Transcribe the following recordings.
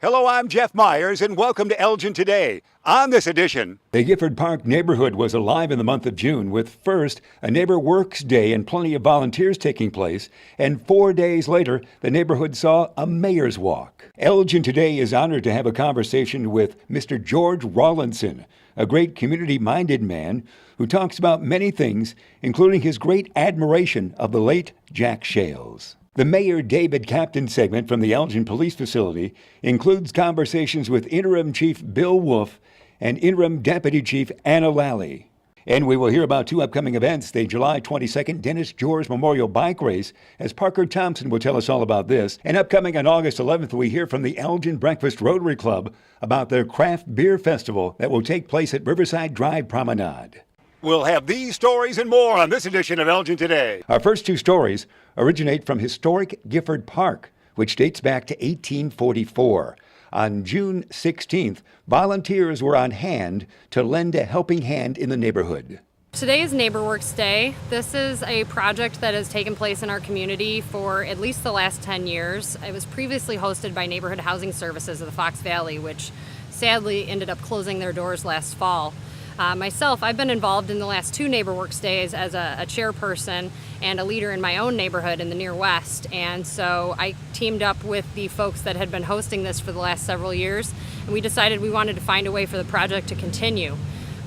Hello, I'm Jeff Myers, and welcome to Elgin Today. On this edition, the Gifford Park neighborhood was alive in the month of June with first a NeighborWorks Day and plenty of volunteers taking place, and 4 days later, the neighborhood saw a mayor's walk. Elgin Today is honored to have a conversation with Mr. George Rawlinson, a great community-minded man who talks about many things, including his great admiration of the late Jack Shales. The Mayor David Captain segment from the Elgin Police Facility includes conversations with Interim Chief Bill Wolf and Interim Deputy Chief Anna Lally. And we will hear about two upcoming events, the July 22nd Dennis George Memorial Bike Race, as Parker Thompson will tell us all about this. And upcoming on August 11th, we hear from the Elgin Breakfast Rotary Club about their craft beer festival that will take place at Riverside Drive Promenade. We'll have these stories and more on this edition of Elgin Today. Our first two stories originate from historic Gifford Park, which dates back to 1844. On June 16th, volunteers were on hand to lend a helping hand in the neighborhood. Today is NeighborWorks Day. This is a project that has taken place in our community for at least the last 10 years. It was previously hosted by Neighborhood Housing Services of the Fox Valley, which sadly ended up closing their doors last fall. Myself, I've been involved in the last two NeighborWorks Days as a chairperson and a leader in my own neighborhood in the Near West. And so I teamed up with the folks that had been hosting this for the last several years, and we decided we wanted to find a way for the project to continue.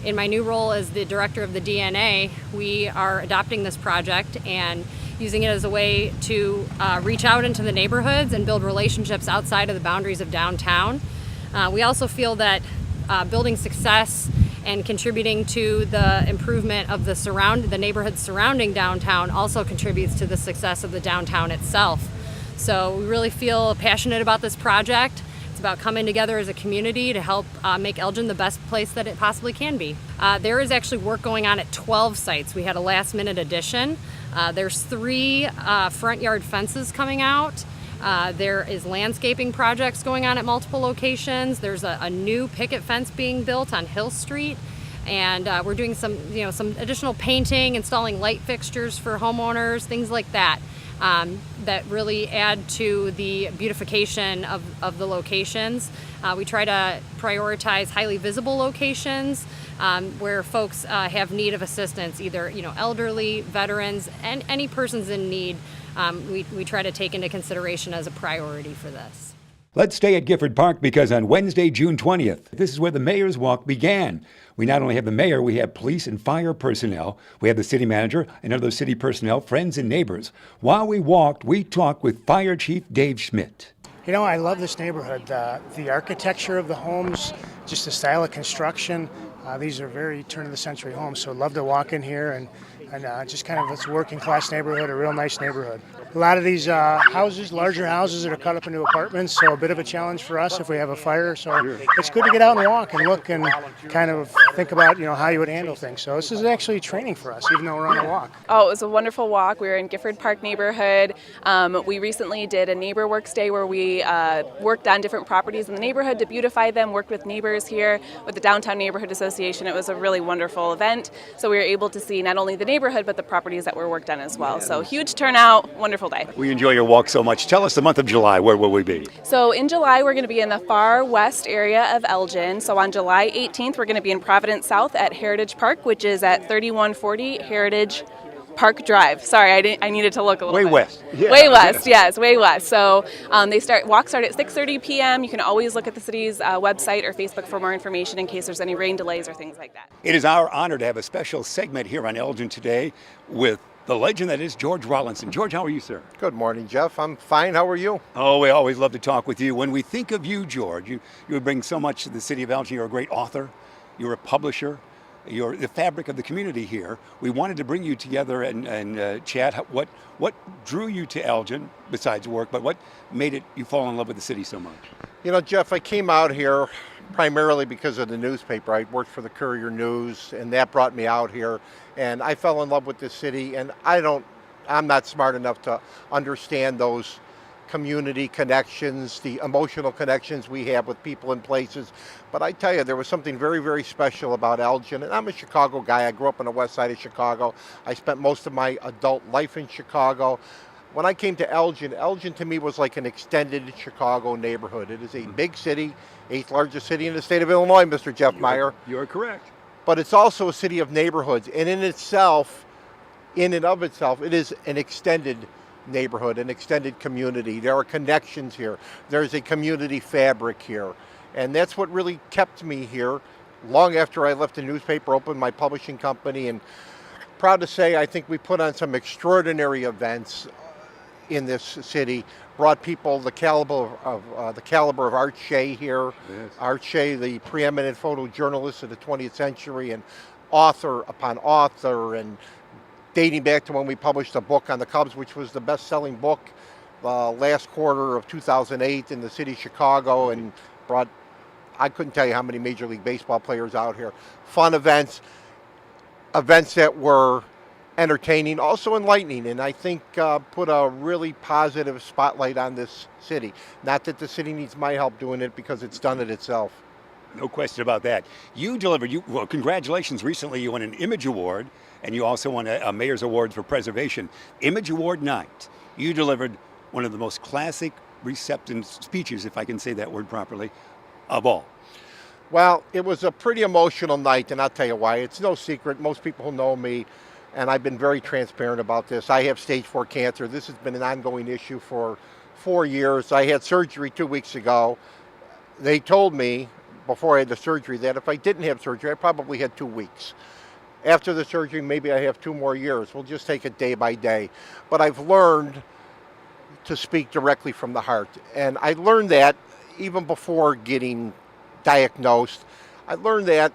In my new role as the director of the DNA, we are adopting this project and using it as a way to reach out into the neighborhoods and build relationships outside of the boundaries of downtown. We also feel that building success and contributing to the improvement of the neighborhood surrounding downtown also contributes to the success of the downtown itself. So we really feel passionate about this project. It's about coming together as a community to help make Elgin the best place that it possibly can be. There is actually work going on at 12 sites. We had a last minute addition. There's 3 front yard fences coming out. There is landscaping projects going on at multiple locations. There's a new picket fence being built on Hill Street, and we're doing some additional painting, installing light fixtures for homeowners, things like that, that really add to the beautification of the locations. We try to prioritize highly visible locations where folks have need of assistance, either elderly, veterans, and any persons in need. We try to take into consideration as a priority for this. Let's stay at Gifford Park because on Wednesday, June 20th, this is where the Mayor's Walk began. We not only have the mayor, we have police and fire personnel. We have the city manager and other city personnel, friends and neighbors. While we walked, we talked with Fire Chief Dave Schmidt. I love this neighborhood. The architecture of the homes, just the style of construction. These are very turn-of-the-century homes, so I'd love to walk in here and just kind of, it's a working-class neighborhood, a real nice neighborhood. A lot of these houses, larger houses that are cut up into apartments, so a bit of a challenge for us if we have a fire. So it's good to get out and walk and look and kind of think about, how you would handle things. So this is actually training for us, even though we're on a walk. Oh, it was a wonderful walk. We were in Gifford Park neighborhood. We recently did a NeighborWorks Day where we worked on different properties in the neighborhood to beautify them, worked with neighbors here with the Downtown Neighborhood Association. It was a really wonderful event. So we were able to see not only the neighborhood, but the properties that were worked on as well. So huge turnout, wonderful day. We enjoy your walk so much. Tell us the month of July, where will we be? So in July, we're going to be in the far west area of Elgin. So on July 18th, we're going to be in Providence South at Heritage Park, which is at 3140 Heritage Park Drive. Sorry, I needed to look a little bit. Way west. Yeah. Way west, yes, way west. So walks start at 6:30 p.m. You can always look at the city's website or Facebook for more information in case there's any rain delays or things like that. It is our honor to have a special segment here on Elgin Today with the legend that is George Rawlinson. George, how are you, sir? Good morning, Jeff. I'm fine. How are you? Oh, we always love to talk with you. When we think of you, George, you bring so much to the city of Elgin. You're a great author. You're a publisher. You're the fabric of the community here. We wanted to bring you together and chat. What drew you to Elgin, besides work, but what made you fall in love with the city so much? Jeff, I came out here primarily because of the newspaper. I worked for the Courier News, and that brought me out here. And I fell in love with the city, and I'm not smart enough to understand those community connections, the emotional connections we have with people and places. But I tell you, there was something very, very special about Elgin. And I'm a Chicago guy. I grew up on the west side of Chicago. I spent most of my adult life in Chicago. when I came to Elgin, Elgin to me was like an extended Chicago neighborhood. It is a big city, 8th largest city in the state of Illinois, Mr. Jeff Meyer. You're correct. But it's also a city of neighborhoods. And in and of itself, it is an extended neighborhood, an extended community. There are connections here. There's a community fabric here. And that's what really kept me here long after I left the newspaper, opened my publishing company. And proud to say, I think we put on some extraordinary events in this city, brought people the caliber of Art Shea here. Yes. Art Shea, the preeminent photojournalist of the 20th century, and author upon author, and dating back to when we published a book on the Cubs, which was the best-selling book last quarter of 2008 in the city of Chicago, and brought, I couldn't tell you how many Major League Baseball players out here. Fun events that were entertaining, also enlightening, and I think put a really positive spotlight on this city. Not that the city needs my help doing it, because it's done it itself. No question about that. You delivered, well, congratulations. Recently you won an Image Award, and you also won a Mayor's Award for Preservation. Image Award night, you delivered one of the most classic reception speeches, if I can say that word properly, of all. Well, it was a pretty emotional night, and I'll tell you why. It's no secret. Most people who know me, and I've been very transparent about this, I have stage 4 cancer. This has been an ongoing issue for 4 years. I had surgery 2 weeks ago. They told me before I had the surgery that if I didn't have surgery, I probably had 2 weeks. After the surgery, maybe I have 2 more years. We'll just take it day by day. But I've learned to speak directly from the heart. And I learned that even before getting diagnosed. I learned that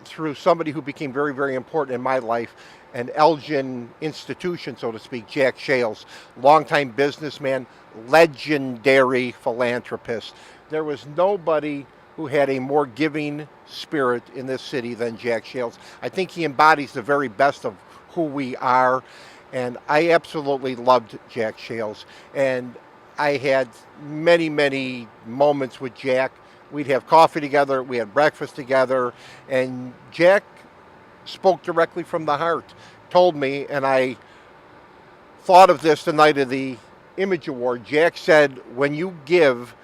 through somebody who became very, very important in my life, an Elgin institution, so to speak, Jack Shales, longtime businessman, legendary philanthropist. There was nobody who had a more giving spirit in this city than Jack Shales. I think he embodies the very best of who we are, and I absolutely loved Jack Shales. And I had many, many moments with Jack. We'd have coffee together, we had breakfast together, and Jack spoke directly from the heart, told me, and I thought of this the night of the Image Award. Jack said, when you give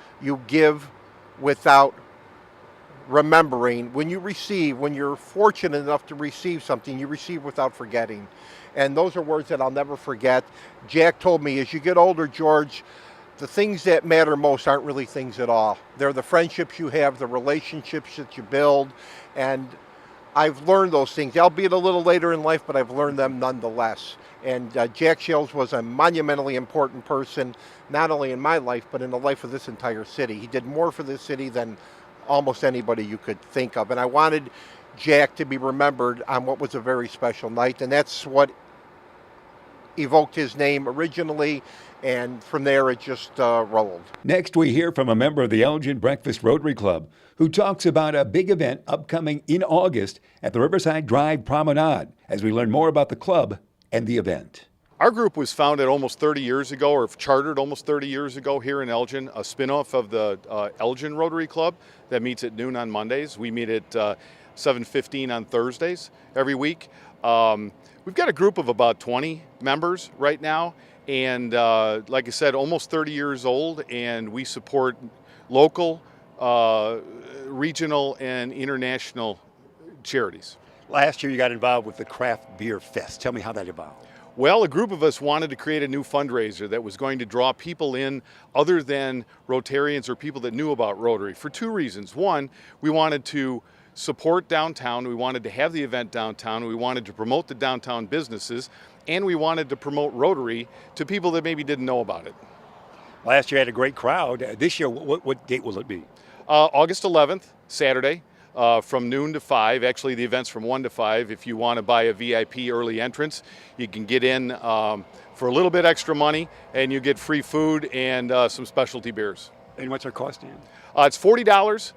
without remembering. When you receive, when you're fortunate enough to receive something, you receive without forgetting. And those are words that I'll never forget. Jack told me, as you get older, George, the things that matter most aren't really things at all. They're the friendships you have, the relationships that you build, and I've learned those things, albeit a little later in life, but I've learned them nonetheless. And Jack Shales was a monumentally important person, not only in my life, but in the life of this entire city. He did more for this city than almost anybody you could think of. And I wanted Jack to be remembered on what was a very special night, and that's what evoked his name originally, and from there it just rolled. Next, we hear from a member of the Elgin Breakfast Rotary Club who talks about a big event upcoming in August at the Riverside Drive Promenade, as we learn more about the club and the event. Our group was founded almost 30 years ago, or chartered almost 30 years ago here in Elgin, a spinoff of the Elgin Rotary Club that meets at noon on Mondays. We meet at 7:15 on Thursdays every week. We've got a group of about 20 members right now, and like I said, almost 30 years old, and we support local, regional, and international charities. Last year you got involved with the Craft Beer Fest. Tell me how that evolved. Well, a group of us wanted to create a new fundraiser that was going to draw people in other than Rotarians or people that knew about Rotary for two reasons. One, we wanted to support downtown, we wanted to have the event downtown, we wanted to promote the downtown businesses, and we wanted to promote Rotary to people that maybe didn't know about it. Last year had a great crowd. This year, what date will it be? August 11th, Saturday. From noon to 5. Actually, the event's from 1 to 5. If you want to buy a VIP early entrance, you can get in for a little bit extra money, and you get free food and some specialty beers. And what's our cost, Dan? It's $40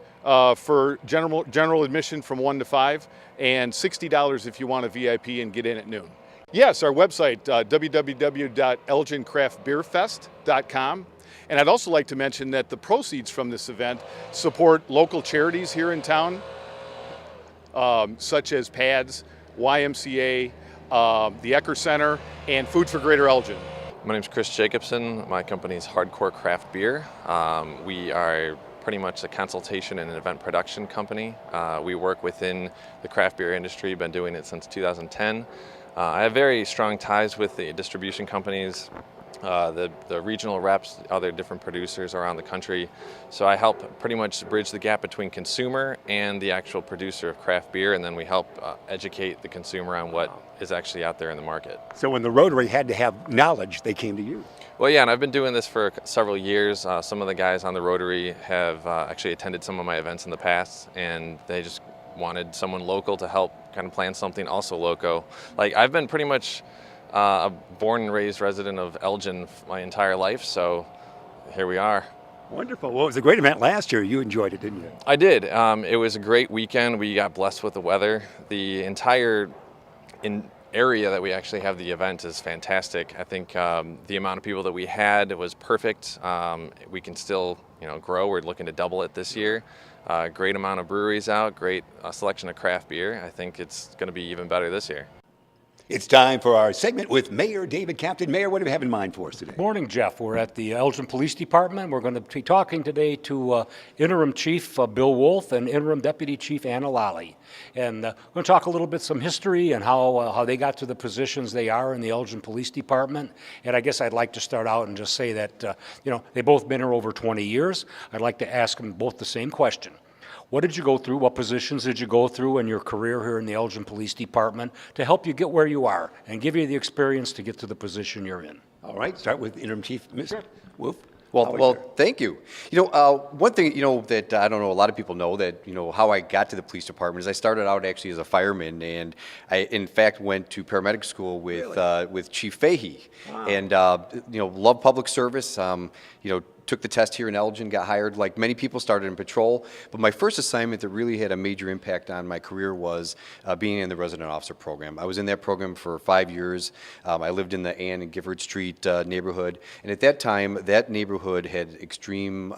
for general admission from 1 to 5, and $60 if you want a VIP and get in at noon. Yes, our website, www.elgincraftbeerfest.com. And I'd also like to mention that the proceeds from this event support local charities here in town, such as PADS, YMCA, the Ecker Center, and Food for Greater Elgin. My name's Chris Jacobson. My company is Hardcore Craft Beer. We are pretty much a consultation and an event production company. We work within the craft beer industry, been doing it since 2010. I have very strong ties with the distribution companies, the regional reps, other different producers around the country. So I help pretty much bridge the gap between consumer and the actual producer of craft beer, and then we help educate the consumer on what is actually out there in the market. So when the Rotary had to have knowledge, they came to you. Well, yeah, and I've been doing this for several years. Some of the guys on the Rotary have actually attended some of my events in the past, and they just wanted someone local to help kind of plan something also loco. Like, I've been pretty much a born and raised resident of Elgin my entire life, so here we are. Wonderful. Well, it was a great event last year. You enjoyed it, didn't you? I did. It was a great weekend. We got blessed with the weather. The entire area that we actually have the event is fantastic. I think the amount of people that we had was perfect. We can still, grow. We're looking to double it this year. Great amount of breweries out. Great selection of craft beer. I think it's going to be even better this year. It's time for our segment with Mayor David Captain. Mayor, what do you have in mind for us today? Morning, Jeff. We're at the Elgin Police Department. We're going to be talking today to Interim Chief Bill Wolf and Interim Deputy Chief Anna Lally. And we're going to talk a little bit some history and how they got to the positions they are in the Elgin Police Department. And I guess I'd like to start out and just say that, they've both been here over 20 years. I'd like to ask them both the same question. What did you go through? What positions did you go through in your career here in the Elgin Police Department to help you get where you are and give you the experience to get to the position you're in? All right, start with Interim Chief Mr. Wolf. Well, thank you. One thing, that I don't know, a lot of people know that, how I got to the police department is I started out actually as a fireman, and I, in fact, went to paramedic school with Chief Fahey. Wow. And, love public service, took the test here in Elgin, got hired like many people, started in patrol. But my first assignment that really had a major impact on my career was being in the resident officer program. I was in that program for 5 years. I lived in the Ann and Gifford Street neighborhood. And at that time, that neighborhood had extreme,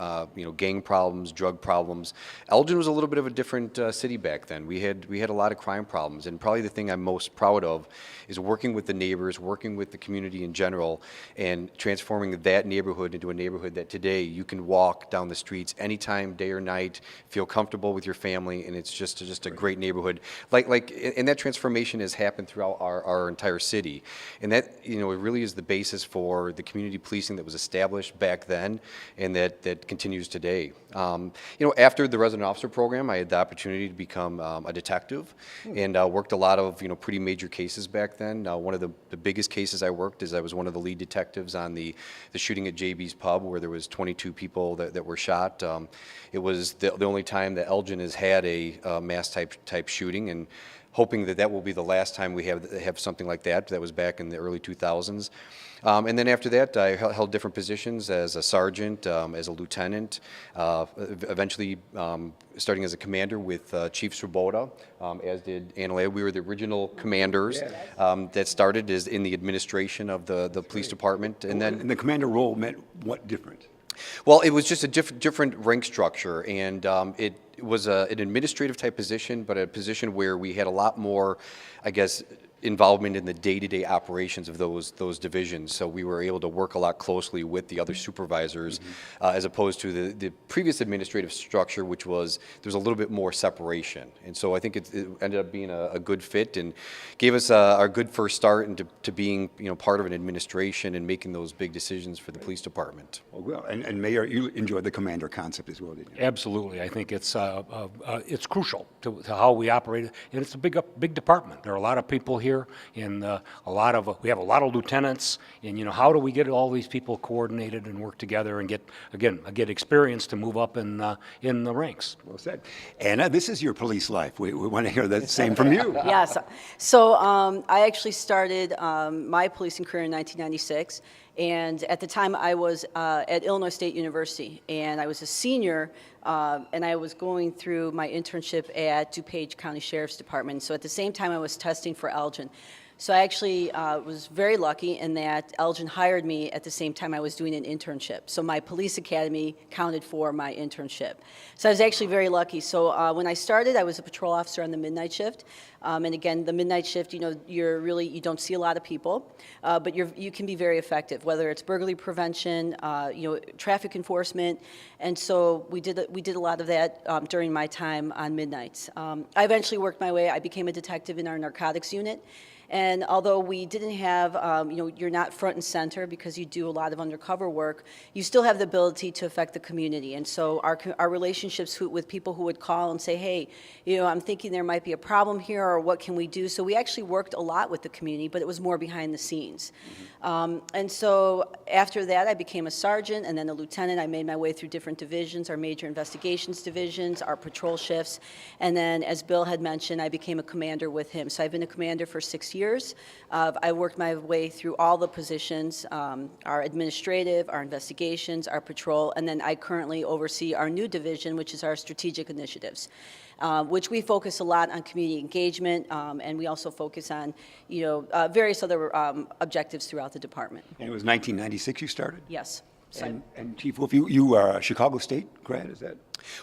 gang problems, drug problems. Elgin was a little bit of a different city back then. We had a lot of crime problems. And probably the thing I'm most proud of is working with the neighbors, working with the community in general, and transforming that neighborhood into a neighborhood that today you can walk down the streets anytime, day or night, feel comfortable with your family, and it's just a great neighborhood. And that transformation has happened throughout our entire city, and that it really is the basis for the community policing that was established back then, and that continues today. After the resident officer program, I had the opportunity to become a detective, and worked a lot of pretty major cases back then. One of the biggest cases I worked is I was one of the lead detectives on the shooting at JB's Pub, where there was 22 people that were shot. It was the only time that Elgin has had a mass type shooting, and hoping that will be the last time we have something like that. That was back in the early 2000s. And then after that, I held different positions as a sergeant, as a lieutenant, eventually starting as a commander with Chief Swoboda, as did Anna. We were the original commanders that started in the administration of the police department. And then the commander role meant what different? Well, it was just a different rank structure, and it was an administrative type position, but a position where we had a lot more, I guess, involvement in the day-to-day operations of those divisions. So we were able to work a lot closely with the other supervisors, as opposed to the previous administrative structure, which was there's a little bit more separation. And so I think it ended up being a good fit and gave us our good first start into being part of an administration and making those big decisions for the police department. Well, and Mayor, you enjoyed the commander concept as well, didn't you? Absolutely. I think it's crucial to how we operate, and it's a big department. There are a lot of people here. And we have a lot of lieutenants, and how do we get all these people coordinated and work together and get experience to move up in the ranks? Well said. Anna, this is your police life. We want to hear the same from you. Yes. So I actually started my policing career in 1996. And at the time, I was at Illinois State University, and I was a senior, and I was going through my internship at DuPage County Sheriff's Department. So at the same time, I was testing for Elgin. So I actually was very lucky in that Elgin hired me at the same time I was doing an internship. So my police academy counted for my internship. So I was actually very lucky. So when I started, I was a patrol officer on the midnight shift. And again, the midnight shift, you don't see a lot of people, but you can be very effective, whether it's burglary prevention, traffic enforcement. And so we did a lot of that during my time on midnights. I eventually worked my way. I became a detective in our narcotics unit. And although we didn't have, you're not front and center because you do a lot of undercover work, you still have the ability to affect the community. And so our relationships with people who would call and say, hey, I'm thinking there might be a problem here, or what can we do? So we actually worked a lot with the community, but it was more behind the scenes. And so after that, I became a sergeant and then a lieutenant. I made my way through different divisions, our major investigations divisions, our patrol shifts. And then, as Bill had mentioned, I became a commander with him. So I've been a commander for 6 years. I worked my way through all the positions, our administrative, our investigations, our patrol, and then I currently oversee our new division, which is our strategic initiatives, which we focus a lot on community engagement, and we also focus on, various other objectives throughout the department. And it was 1996 you started? Yes. So And Chief Wolf, you are a Chicago State grad, is that?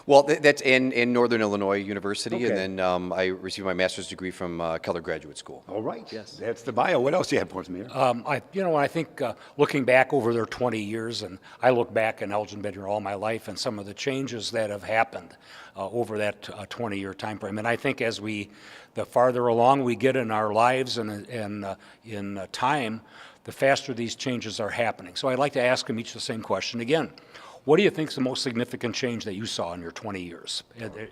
Well, that's in Northern Illinois University, Okay. and then I received my master's degree from Keller Graduate School. All right. Yes. That's the bio. What else do you have for us, Mayor? I think looking back over their 20 years, and I look back, and Elgin been here all my life, and some of the changes that have happened over that 20-year time frame. And I think as the farther along we get in our lives and in time, the faster these changes are happening. So I'd like to ask them each the same question again. What do you think is the most significant change that you saw in your 20 years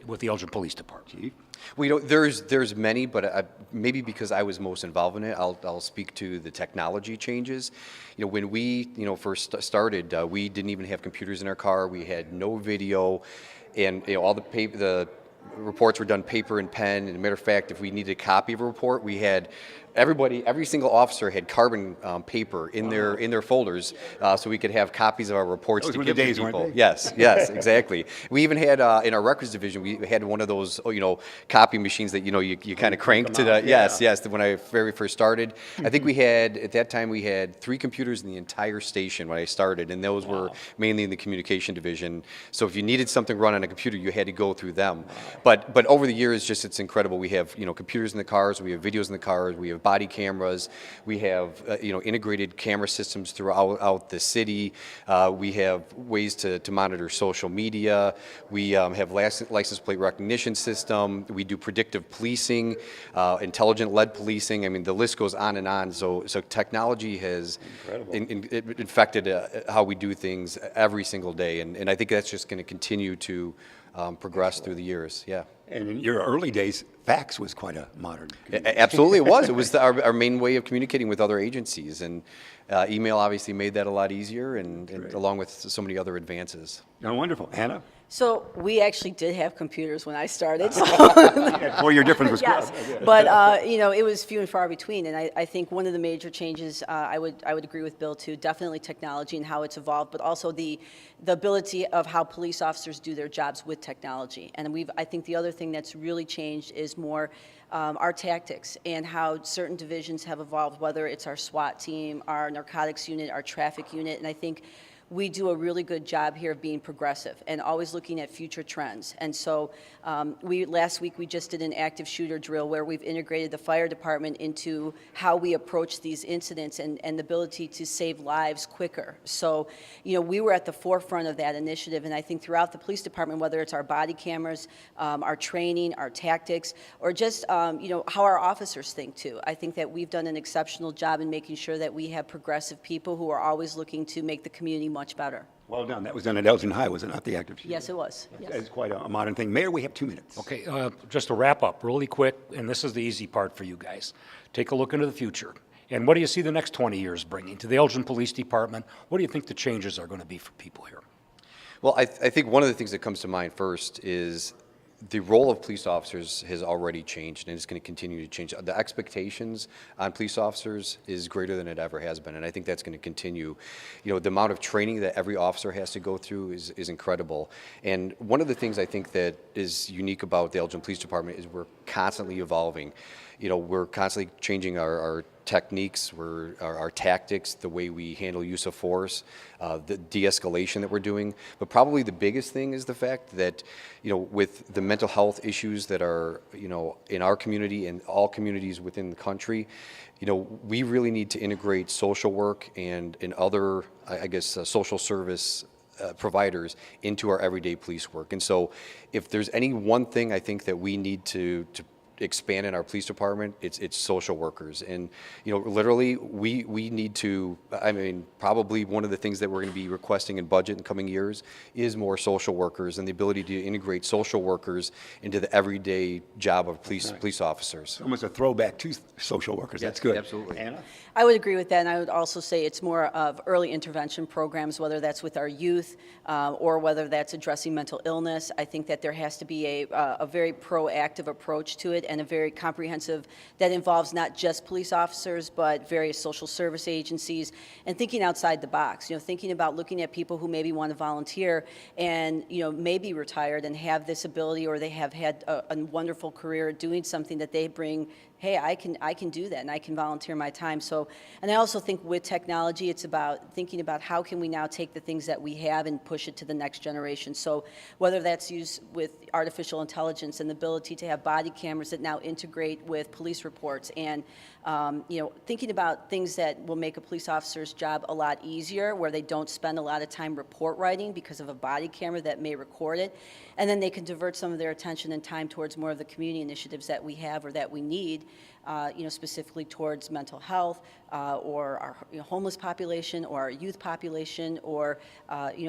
with the Elgin Police Department? Chief? Well, there's many, but maybe because I was most involved in it, I'll speak to the technology changes. When we first started, we didn't even have computers in our car. We had no video, and all the reports were done paper and pen. And a matter of fact, if we needed a copy of a report, we had every single officer had carbon paper in their folders, so we could have copies of our reports Those to were give the to days, people. weren't they? Yes, exactly. We even had in our records division, we had one of those copy machines that you kind of crank to the yes. When I very first started, I think at that time we had 3 computers in the entire station when I started, and those were mainly in the communication division. So if you needed something run on a computer, you had to go through them. But over the years, it's incredible. We have computers in the cars, we have videos in the cars, we have body cameras, we have integrated camera systems throughout the city. We have ways to monitor social media. We have license plate recognition system. We do predictive policing, intelligent lead policing. I mean, the list goes on and on. So technology has infected how we do things every single day, and I think that's just going to continue to progress through the years. Yeah. And in your early days, fax was quite a modern. Absolutely, it was. It was our main way of communicating with other agencies, and email obviously made that a lot easier, and along with so many other advances. Oh, wonderful. Hannah? So we actually did have computers when I started. So. Well, your difference was yes, but it was few and far between. And I think one of the major changes, I would agree with Bill too. Definitely technology and how it's evolved, but also the ability of how police officers do their jobs with technology. And I think the other thing that's really changed is more our tactics and how certain divisions have evolved. Whether it's our SWAT team, our narcotics unit, our traffic unit, and I think we do a really good job here of being progressive and always looking at future trends. And so last week we just did an active shooter drill where we've integrated the fire department into how we approach these incidents and the ability to save lives quicker. So, we were at the forefront of that initiative, and I think throughout the police department, whether it's our body cameras, our training, our tactics, or just, how our officers think too. I think that we've done an exceptional job in making sure that we have progressive people who are always looking to make the community much better. Well done. That was done at Elgin High, was it not, the active shooter? Yes, it was. Yes. That's quite a modern thing. Mayor, we have 2 minutes. Okay, just to wrap up really quick, and this is the easy part for you guys. Take a look into the future. And what do you see the next 20 years bringing to the Elgin Police Department? What do you think the changes are going to be for people here? Well, I think one of the things that comes to mind first is the role of police officers has already changed, and it's going to continue to change. The expectations on police officers is greater than it ever has been, and I think that's going to continue. The amount of training that every officer has to go through is incredible. And one of the things I think that is unique about the Elgin Police Department is we're constantly evolving. We're constantly changing our techniques, our tactics, the way we handle use of force, the de-escalation that we're doing. But probably the biggest thing is the fact that, with the mental health issues that are, in our community and all communities within the country, we really need to integrate social work and other, social service providers into our everyday police work. And so if there's any one thing I think that we need to expand in our police department, it's social workers. And literally we need to, probably one of the things that we're going to be requesting in budget in coming years is more social workers and the ability to integrate social workers into the everyday job of police officers. Almost a throwback to social workers. That's good. Absolutely. Anna? I would agree with that, and I would also say it's more of early intervention programs, whether that's with our youth or whether that's addressing mental illness. I think that there has to be a very proactive approach to it and a very comprehensive that involves not just police officers but various social service agencies and thinking outside the box. Thinking about looking at people who maybe want to volunteer and may be retired and have this ability, or they have had a wonderful career doing something that they bring. Hey, I can do that, and I can volunteer my time. So, and I also think with technology, it's about thinking about how can we now take the things that we have and push it to the next generation. So whether that's used with artificial intelligence and the ability to have body cameras that now integrate with police reports, and thinking about things that will make a police officer's job a lot easier, where they don't spend a lot of time report writing because of a body camera that may record it, and then they can divert some of their attention and time towards more of the community initiatives that we have or that we need, specifically towards mental health or our homeless population or our youth population, or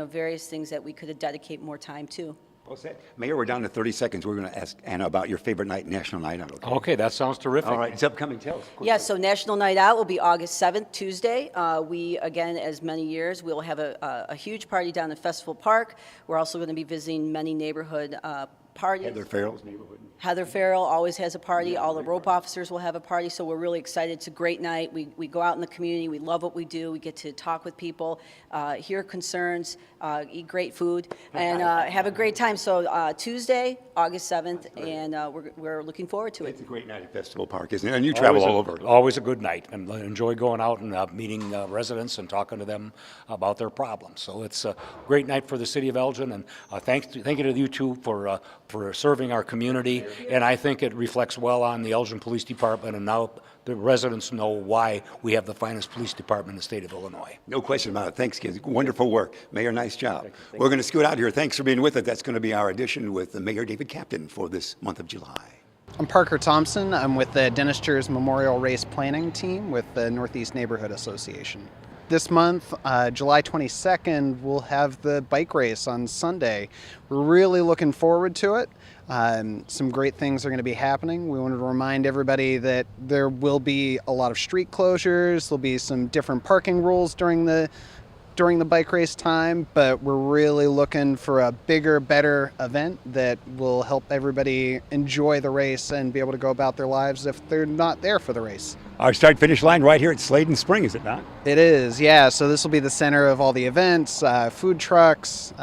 various things that we could dedicate more time to. Well said. Mayor, we're down to 30 seconds. We're going to ask Anna about your favorite night, National Night Out. Okay, that sounds terrific. All right, it's upcoming. Tell us. Yeah, so National Night Out will be August 7th, Tuesday. We, again, as many years, we'll have a huge party down at Festival Park. We're also going to be visiting many neighborhood parties. Heather Farrell's neighborhood. Heather Farrell always has a party. All the rope officers will have a party, so we're really excited. It's a great night. We go out in the community. We love what we do. We get to talk with people, hear concerns, eat great food, and have a great time. So Tuesday, August 7th, and we're looking forward to it. It's a great night at Festival Park, isn't it? And you travel all over. Always a good night, and enjoy going out and meeting residents and talking to them about their problems. So it's a great night for the city of Elgin, and thank you to you two for serving our community. And I think it reflects well on the Elgin Police Department, and now the residents know why we have the finest police department in the state of Illinois. No question about it. Thanks, kids. Wonderful work. Mayor, nice job. We're going to scoot out here. Thanks for being with us. That's going to be our edition with Mayor David Captain for this month of July. I'm Parker Thompson. I'm with the Dentisters Memorial Race Planning Team with the Northeast Neighborhood Association. This month, July 22nd, we'll have the bike race on Sunday. We're really looking forward to it. Some great things are going to be happening. We wanted to remind everybody that there will be a lot of street closures. There'll be some different parking rules during the bike race time, but we're really looking for a bigger, better event that will help everybody enjoy the race and be able to go about their lives if they're not there for the race. Our start-finish line right here at Sladen Spring, is it not? It is, yeah. So this will be the center of all the events, food trucks,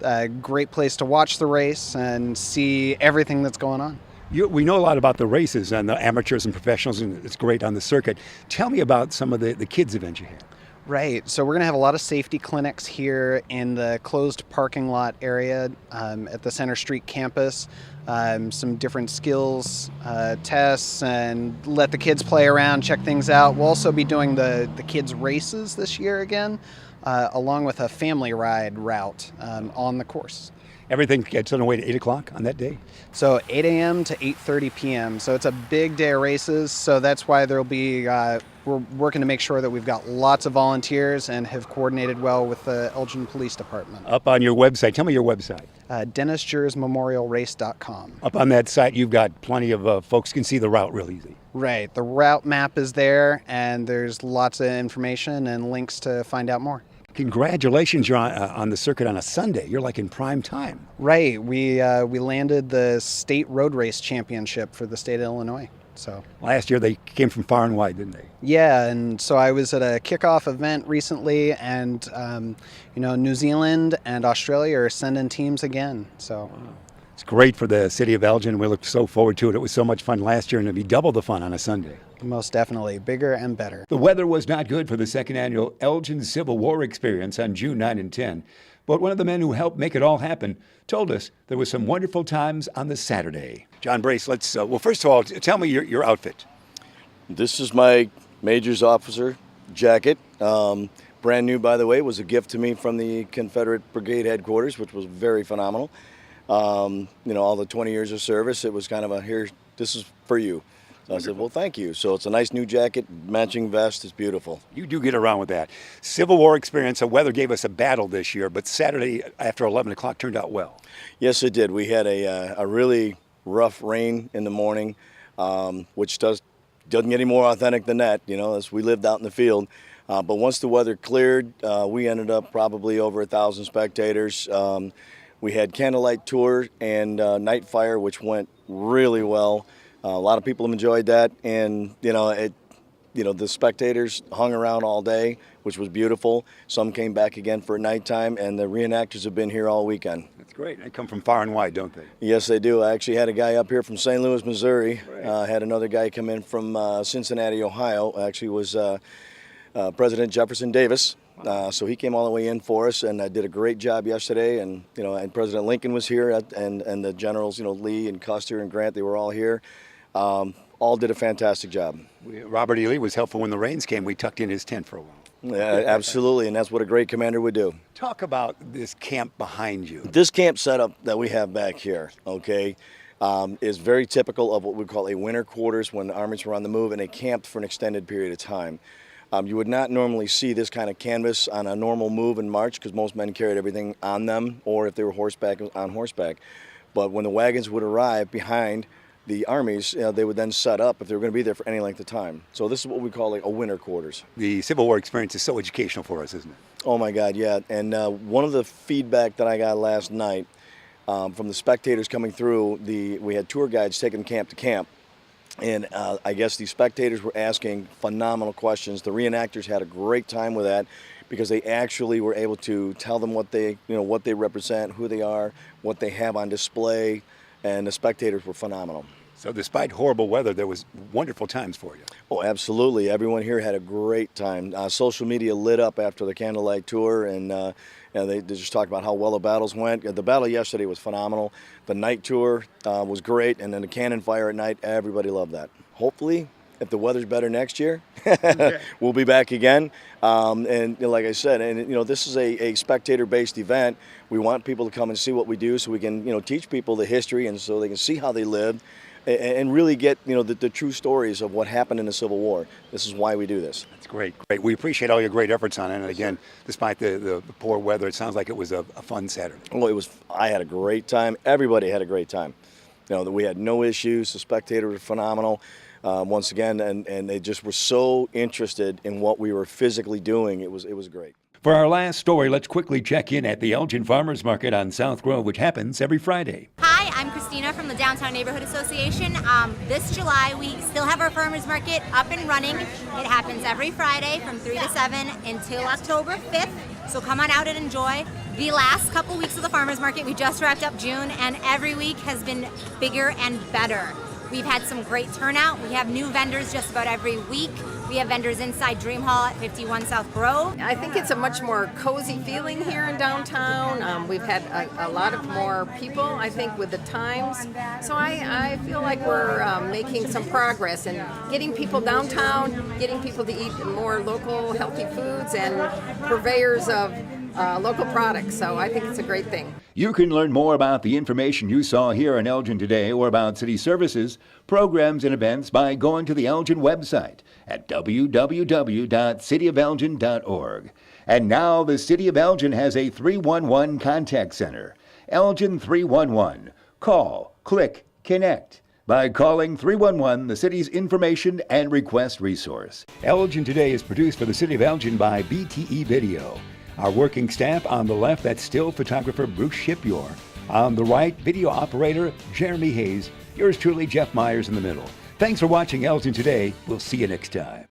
a great place to watch the race and see everything that's going on. We know a lot about the races and the amateurs and professionals, and it's great on the circuit. Tell me about some of the kids' events you have. Right. So we're going to have a lot of safety clinics here in the closed parking lot area at the Center Street campus. Some different skills tests, and let the kids play around, check things out. We'll also be doing the kids' races this year again, along with a family ride route on the course. Everything gets underway at 8 o'clock on that day? So 8 a.m. to 8:30 p.m. So it's a big day of races. So that's why there'll be, we're working to make sure that we've got lots of volunteers and have coordinated well with the Elgin Police Department. Up on your website, tell me your website. DentistSMemorialRace.com. Up on that site, you've got plenty of folks can see the route real easy. Right. The route map is there, and there's lots of information and links to find out more. Congratulations, you're on the circuit on a Sunday. You're like in prime time. Right. We landed the state road race championship for the state of Illinois. So last year they came from far and wide, didn't they? Yeah, and so I was at a kickoff event recently, and New Zealand and Australia are sending teams again. So. Wow. It's great for the city of Elgin. We look so forward to it. It was so much fun last year, and it'll be double the fun on a Sunday. Most definitely, bigger and better. The weather was not good for the second annual Elgin Civil War experience on June 9 and 10, but one of the men who helped make it all happen told us there was some wonderful times on the Saturday. John Brace, let's, well, first of all, tell me your outfit. This is my Major's Officer jacket. Brand new, by the way. It was a gift to me from the Confederate Brigade headquarters, which was very phenomenal. You know, all the 20 years of service, it was kind of a, here, this is for you. So I said, well, thank you. So it's a nice new jacket, matching vest. It's beautiful. You do get around with that. Civil War experience, the weather gave us a battle this year, but Saturday after 11 o'clock turned out well. Yes, it did. We had a really rough rain in the morning, which doesn't get any more authentic than that, you know, as we lived out in the field. But once the weather cleared, we ended up probably over 1,000 spectators. We had candlelight tour and night fire, which went really well. A lot of people enjoyed that, and the spectators hung around all day, which was beautiful. Some came back again for nighttime, and the reenactors have been here all weekend. That's great. They come from far and wide, don't they? Yes, they do. I actually had a guy up here from St. Louis, Missouri. Right. Had another guy come in from Cincinnati, Ohio. Actually, was President Jefferson Davis. So he came all the way in for us, and did a great job yesterday. And and President Lincoln was here, and the generals, Lee and Custer and Grant, they were all here. All did a fantastic job. Robert E. Lee was helpful when the rains came. We tucked in his tent for a while. Yeah, absolutely, and that's what a great commander would do. Talk about this camp behind you. This camp setup that we have back here, okay, is very typical of what we call a winter quarters when the armies were on the move and they camped for an extended period of time. You would not normally see this kind of canvas on a normal move and march because most men carried everything on them, or if they were horseback, on horseback. But when the wagons would arrive behind the armies, they would then set up if they were going to be there for any length of time. So this is what we call like a winter quarters. The Civil War experience is so educational for us, isn't it? Oh my God, yeah. And one of the feedback that I got last night from the spectators coming through, we had tour guides taking camp to camp. And I guess the spectators were asking phenomenal questions. The reenactors had a great time with that because they actually were able to tell them what they represent, who they are, what they have on display, and the spectators were phenomenal. So despite horrible weather, there was wonderful times for you. Oh, absolutely. Everyone here had a great time. Social media lit up after the candlelight tour, and they just talked about how well the battles went. The battle yesterday was phenomenal. The night tour was great, and then the cannon fire at night, everybody loved that. Hopefully, if the weather's better next year, we'll be back again. And like I said, this is a spectator-based event. We want people to come and see what we do so we can teach people the history and so they can see how they lived and really get the true stories of what happened in the Civil War. This is why we do this. That's great. Great. We appreciate all your great efforts on it. And again, despite the poor weather, it sounds like it was a fun Saturday. Well, I had a great time. Everybody had a great time. We had no issues. The spectators were phenomenal. Once again, and they just were so interested in what we were physically doing. It was great. For our last story, let's quickly check in at the Elgin Farmers Market on South Grove, which happens every Friday. Hi, I'm Christina from the Downtown Neighborhood Association. This July, we still have our farmers market up and running. It happens every Friday from 3 to 7 until October 5th. So come on out and enjoy. The last couple weeks of the farmers market, we just wrapped up June, and every week has been bigger and better. We've had some great turnout. We have new vendors just about every week. We have vendors inside Dream Hall at 51 South Grove. I think it's a much more cozy feeling here in downtown. We've had a lot of more people, I think, with the times. So I feel like we're making some progress in getting people downtown, getting people to eat more local, healthy foods, and purveyors of local products. So I think it's a great thing. You can learn more about the information you saw here in Elgin today or about city services, programs, and events by going to the Elgin website at www.cityofelgin.org. And now the City of Elgin has a 311 contact center. Elgin 311. Call, click, connect. By calling 311, the city's information and request resource. Elgin Today is produced for the City of Elgin by BTE Video. Our working staff on the left, that's still photographer Bruce Shipyor. On the right, video operator Jeremy Hayes. Yours truly, Jeff Myers, in the middle. Thanks for watching Elgin Today. We'll see you next time.